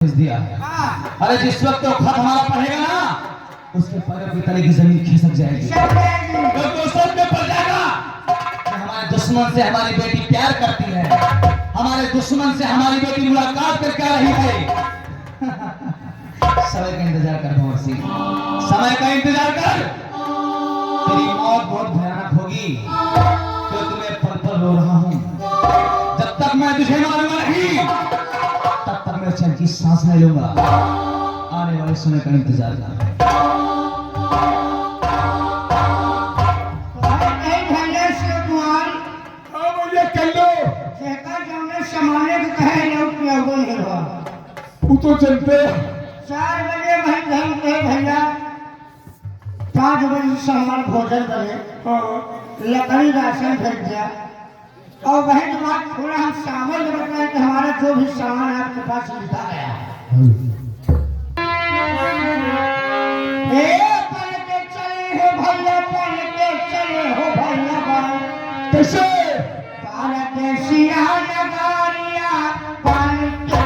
दिया। अरे जिस वक्त वो खत हमारा पढ़ेगा ना, उसके पैरों की तले की जमीन खिसक जाएगी। तो सब पे पड़ जाएगा कि हमारे दुश्मन से हमारी बेटी प्यार करती है, हमारे दुश्मन से हमारी बेटी मुलाकात करके आ रही है। समय का इंतजार कर भंवर सिंह, समय का इंतजार कर। तेरी मौत बहुत भयानक होगी, तो तुम्हें पल पल रो रहा हूँ। जब तक मैं तुझे मारूंगा नहीं, तब तक मैं चैन की सांस नहीं लूंगा। आने वाले समय का इंतजार कर। तो चलते 4 बजे भाई धन के भैया 5 बजे से हमारा भोजन करे, लकड़ी राशन भेज दिया। और वही के बाद थोड़ा हम सामान जब बताए कि हमारा जो भी सामान है आपके पास लिखा गया है। पल के चले हो भैया, पल के चले हो भैया, कैसे पाल के सिया नगारिया, पाल के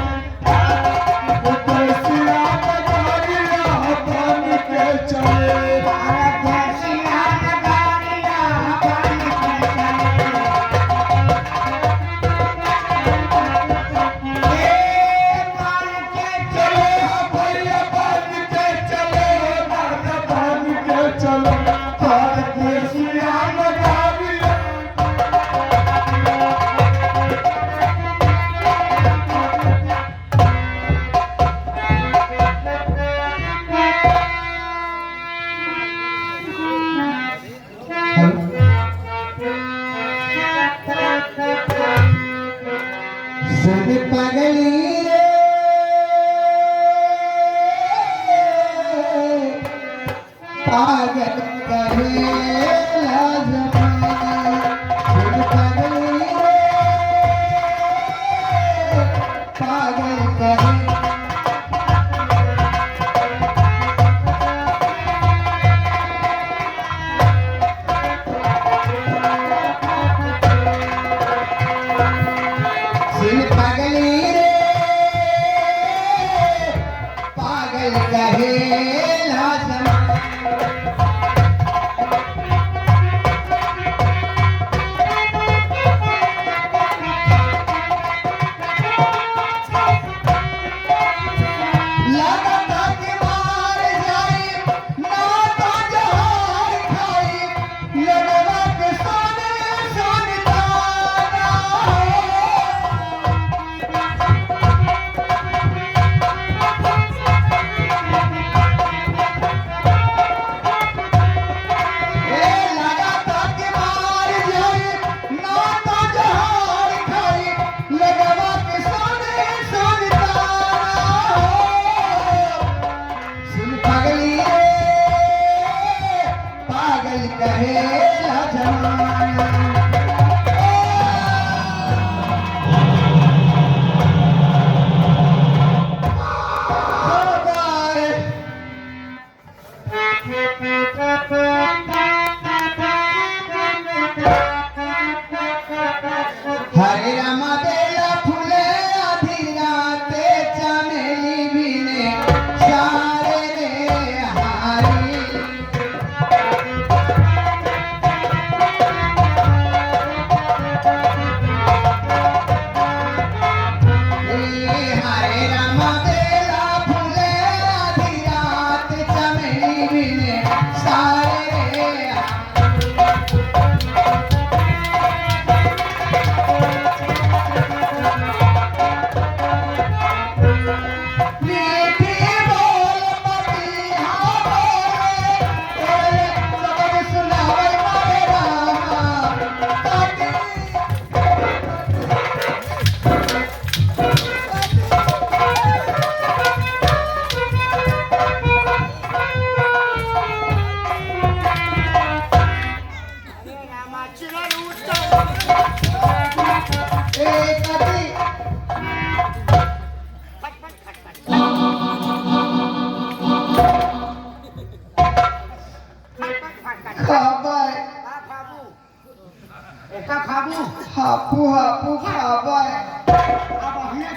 हापू हापू खाबाय। अब हमें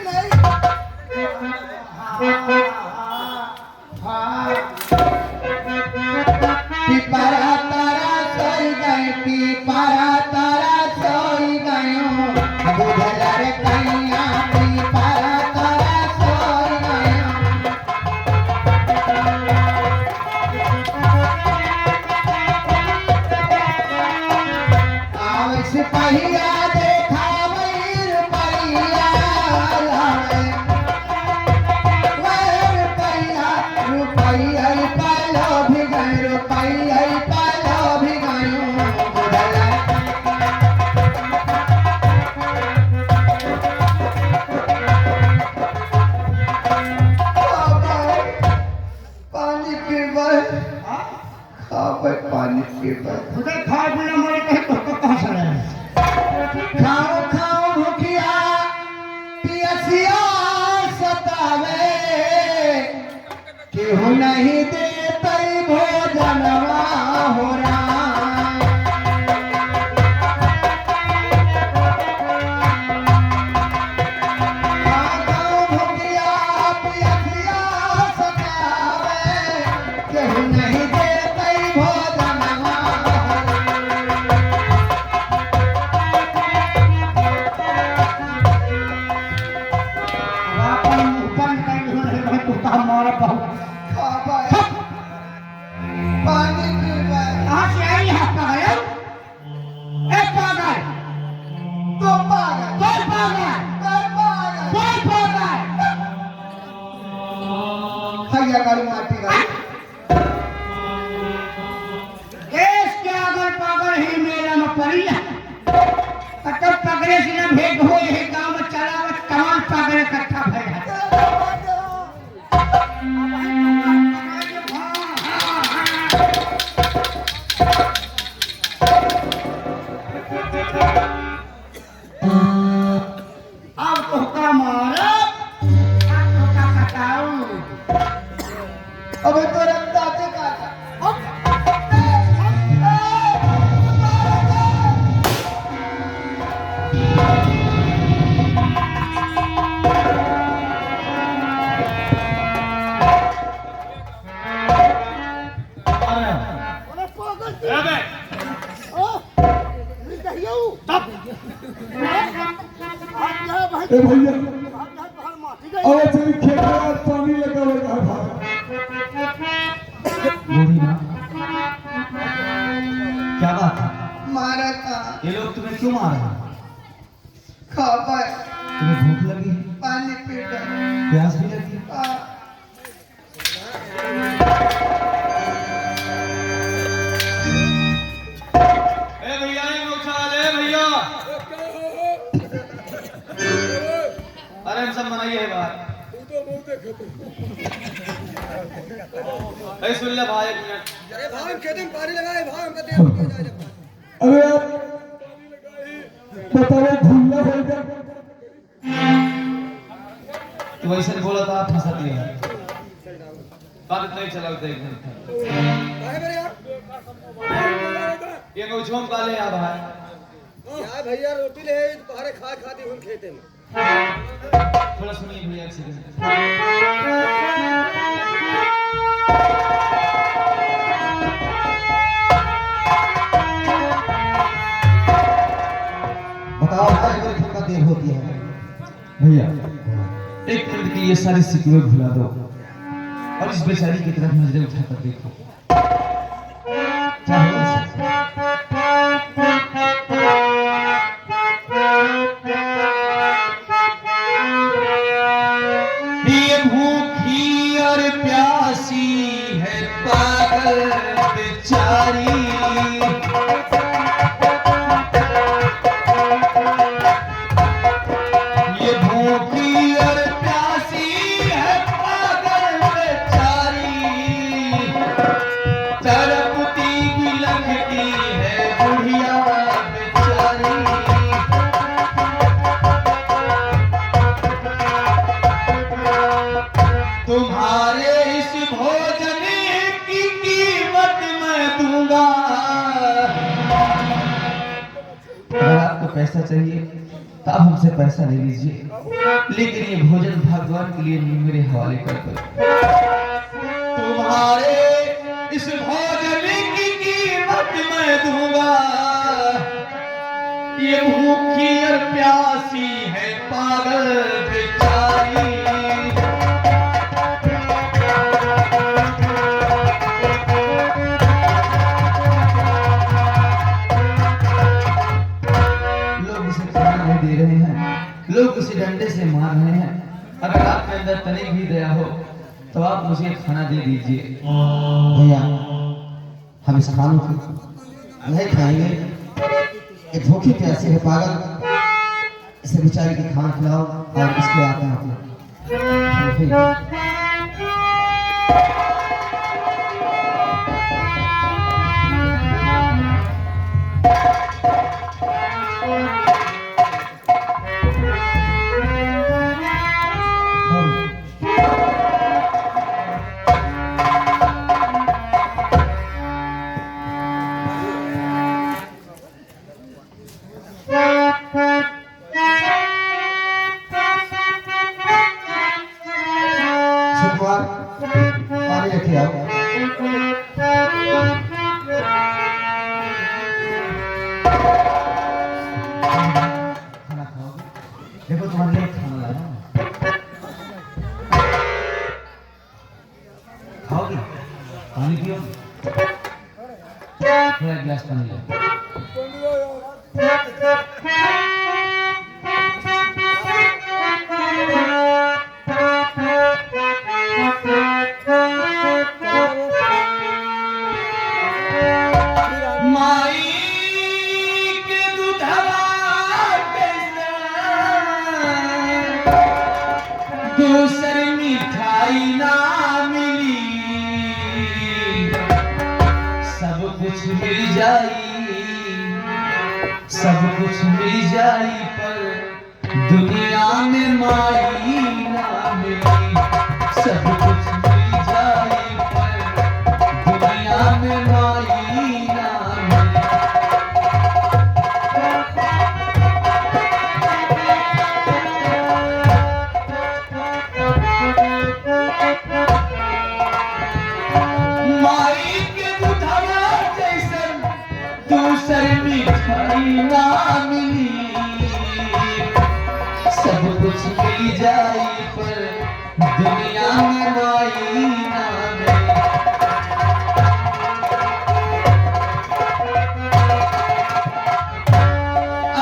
नहीं पीता। खुदे खाए बिना मरे कहे तो कहाँ से रहे? खाओ खाओ भूखिया पियसिया सतावे केहू नहीं देते भोजनवा हो राम। खाओ खाओ भूखिया पियसिया सतावे केहू नहीं देते भोजनवा हो राम। अपन ऊपर निकल रहे तो कहाँ मारा बहुत। खाबा पानी पीबा कहाँ से आई यहाँ पागल? ए पागल, तो पागल कोई पागल, कर पागल कोई पागल। भैया गाड़ी माटी गाड़ी देश के अगर पागल ही मेरा में पड़ी है तो पगड़े से न भेंट हो यही गांव में चला तमाम पागल इकट्ठा भय है। अब तो का मारा अब तो का कटाऊ। अबे तो रंदा से काटा ए भैया और चली खेत में आज पानी लगा हुआ है भाई। बूढ़ी माँ क्या बात है? मारा था ये लोग तुम्हें क्यों मार रहे हैं? खाबा तुम्हें भूख लगी, पानी पीता प्यास भी लगी? ए भैया ये उछाल है भैया। अरे हम सब मनाइए है बात। ए सुन ले भाई एक मिनट। अरे भाई खेत में पानी लगाए भाई हमका देख के जाए अरे आप पता नहीं भूलना होगा। तू वैसे बोला था आप फंसा दिया। बात नहीं चला देख भाई मेरे यार ये को झोम का ले आ भाई। यार भैया रोटी ले दोपहर खा खाती हम खेते में थोड़ा सुनिए भैया एक सेकंड। बताओ भाई मेरे कितना देर होती है भैया एक मिनट के लिए सारी सिक्योर भुला दो और इस बेचारी की तरफ नजरें उठाकर देखो। क्या हुआ इसे? ये भूखी और प्यासी है पागल बेचारी। ये भूखी और प्यासी है पागल बेचारी। तरपती की लगती है बुढ़िया बेचारी। तुम्हारे इस भोजन की कीमत मैं दूंगा। अगर आपको पैसा चाहिए तो आप हमसे पैसा ले लीजिए, लेकिन ये भोजन भगवान के लिए मेरे हवाले कर दो। तुम्हारे इस भोजन की कीमत मैं दूंगा। ये भूखी और प्यासी है पागल बेचारी। लोग इसे खाना नहीं दे रहे हैं, लोग उसे डंडे से मार रहे हैं। अगर आपके अंदर तनिक भी दया हो तो आप मुझे खाना दे दीजिए। भैया हम इस खानों को नहीं खाएंगे। ये भूखी प्यासी है पागल, इसे बेचारे की खाना खिलाओ और इसके आते हैं। सुकुमार पानी लेके आओ। खाना खाओगे? देखो तुम्हारे लिए खाना लाया हूं। खाओगे? पानी पियो। थोड़ा एक गिलास पानी लो। माई के दूधवा कैसा दूसरी मिठाई ना मिली, सब कुछ मिल जाई, सब कुछ मिल जाई, पर दुनिया में माई ना मिली। सब कुछ मिल जाई, पर दुनिया में माई ना मिली। माई के दूधवा जैसन दूसर मिठाई ना मिली, सब कुछ मिल जाई, पर दुनिया में माई ना मिली।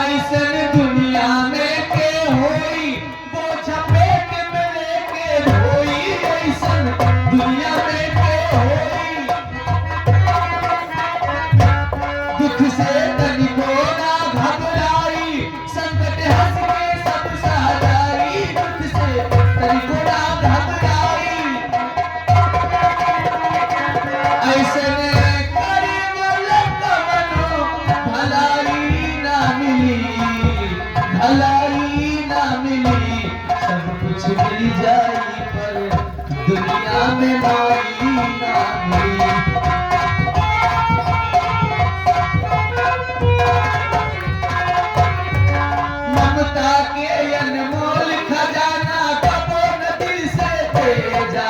ऐसन दुनिया में के होई, बोझ पेट में लेके ढोई। ऐसन दुनिया में के होई, दुख से तनिको ना घबराई, संकट हंस के सब सह जाई। दुख से तनिको ना घबराई, ऐसन करे वाला कवनो भलाई ना मिली, भलाई ना मिली। सब कुछ मिल जाई, पर दुनिया में माई ना मिली। ममता के अनमोल खजाना कबो न दिल से तेजा,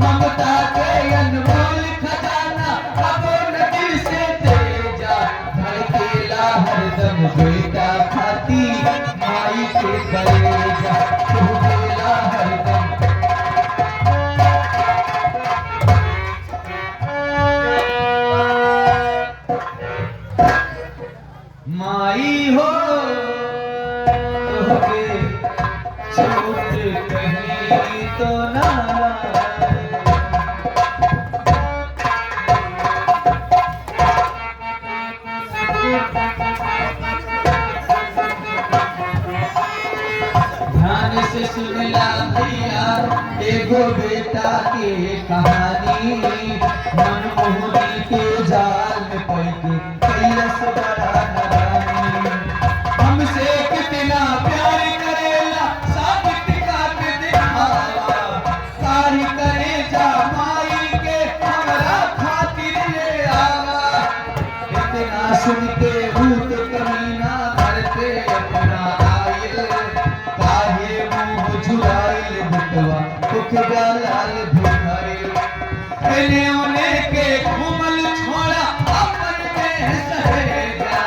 ममता के अनमोल खजाना कबो न दिल से तेजा। धड़केला हरदम बेटा खाती माई के कलेजा, धड़केला हरदम। माई हो तोहके छूट कहीं तो ना ध्यान से सुनला भैया एगो बेटा के कहानी। मनमोहनी के जाल में पड़ के कैलस बड़ा नादानी। हमसे कितना प्यार करेला साबित करके दिखावा, कारी करे जा माई के हमरा खातिर ले आवा। इतना सुन के भूत कमीना करते अपना आयल, काहे मुंह झुराइल बिटवा दुख लाल भिखाइल। एने ओने के घूमल छोड़ा अपन में सहेजा,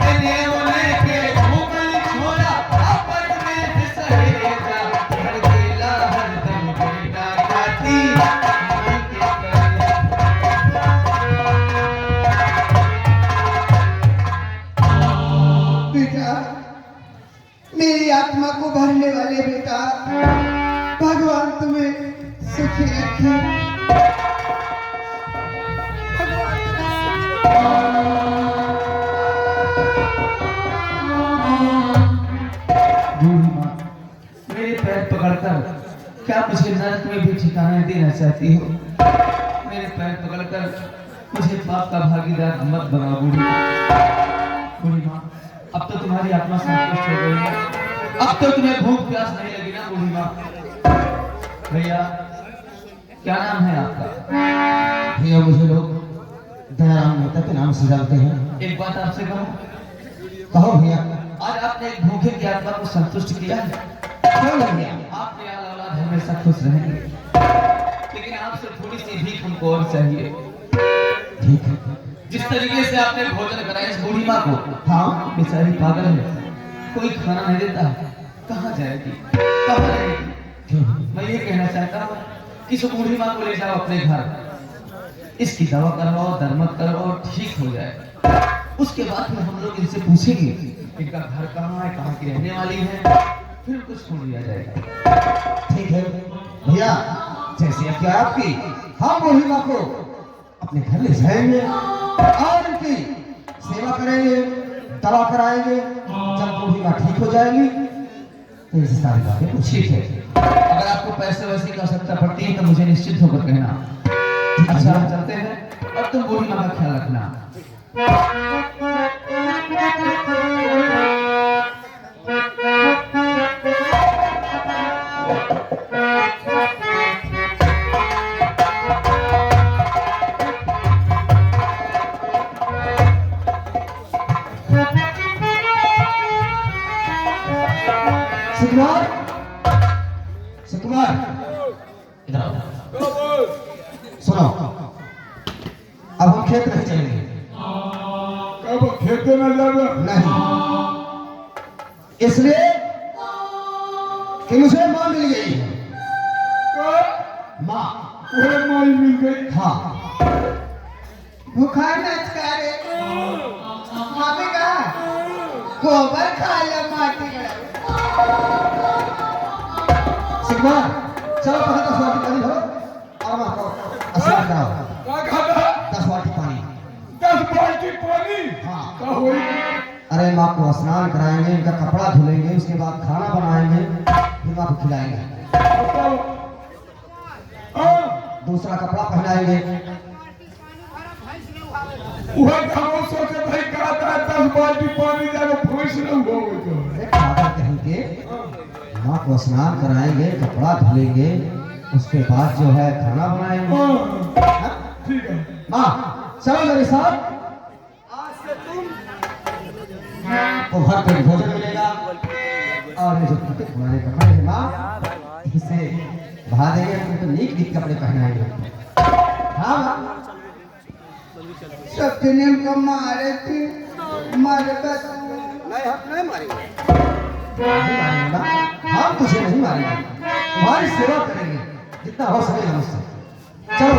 एने ओने के घूमल छोड़ा अपन में सहेजा। धड़केला हरदम बेटा खाती माई के कलेजा। बेटा, मेरी आत्मा को भरने वाले बेटा, भगवान तुम्हें सुखी रखे। बूढ़ी माँ, मेरे पैर पकड़कर क्या मुझे नरक में भी ठिकाना देना चाहती हो? मेरे पैर पकड़कर मुझे पाप का भागीदार मत बनाओ बूढ़ी माँ। बूढ़ी माँ, अब तो तुम्हारी आत्मा संतुष्ट हो गई है, अब तो तुम्हें भूख प्यास नहीं लगी ना बूढ़ी माँ? भैया, क्या नाम है आपका? भैया मुझे लोग दयाराम मेहता के नाम से जानते हैं। एक बात आपसे कहूँ, कहो भैया। आज आपने एक भूखे की आत्मा को संतुष्ट किया है। क्यों नहीं भैया? आपके औलाद हमेशा खुश रहेंगे। आपसे थोड़ी सी भीख हमको और चाहिए। ठीक है। जिस तरीके से आपने भोजन कराया इस बूढ़ी माँ को, हाँ बेचारी पागल है, कोई खाना नहीं देता, कहाँ जाएगी, कहाँ रहेगी? क्यों? मैं ये कहना चाहता हूँ कि इस बूढ़ी माँ को ले जाओ अपने घर, इसकी दवा करवाओ, दरमत करवाओ, ठीक हो जाए। उसके बाद फिर हम लोग इनसे पूछेंगे इनका घर कहाँ है, कहाँ की रहने वाली है, फिर कुछ छोड़ दिया जाएगा। ठीक है भैया, जैसे क्या आपकी, हम बूढ़ी माँ को अपने घर ले जाएंगे और उनकी सेवा करेंगे, दवा कराएंगे। जब बूढ़ी माँ ठीक हो जाएगी तो इसे सारी बातें पूछी। ठीक है, अगर आपको पैसे वैसे की आवश्यकता पड़ती है तो मुझे निश्चित होकर कहना। अच्छा हम चलते हैं और तुम बूढ़ी माँ का ख्याल रखना। सुकुमार, सुकुमार, इधर आओ। सुनो, अब हम खेत नहीं चलेंगे। कब खेते में जावे? नहीं, इसलिए कि मुझे माँ मिल गई है। माँ, वह माई मिल गई। हाँ। भूखा नचकारे हमें कहा गोबर खा लिया माटी का। सुकुमार, चलो पहले 10 बाल्टी पानी भरो और माँ को स्नान कराओ। का खाता? 10 बाल्टी पानी। 10 बाल्टी पानी? हाँ। का होई? अरे माँ को स्नान कराएंगे, उनका कपड़ा धुलेंगे, उसके बाद खाना बनाएंगे, फिर माँ को खिलाएंगे, बताओ। हाँ, दूसरा कपड़ा पहनाएंगे। वह घरों सोचे भाई कहता है 10 बाल्टी पानी जाके भैंस न हो तो। अरे पागल कहीं के, माँ को स्नान कराएंगे, कपड़ा धुलेंगे, उसके बाद जो है खाना बनाएंगे। हाँ, हाँ? ठीक है। माँ चलो मेरे साथ, आज से तुम को भर पेट भोजन मिलेगा और ये जो टूटे पुराने कपड़े हैं माँ, इसे बहा देंगे, तुमको नीक नीक कपड़े पहनाएंगे। हाँ माँ, सपने को मारे थी मारे बस नहीं, हम नहीं मारेंगे। नहीं मारेंगे माँ, हम तुझे नहीं मारेंगे, तुम्हारी सेवा करेंगे जितना हो सकेगा मुझसे। चलो।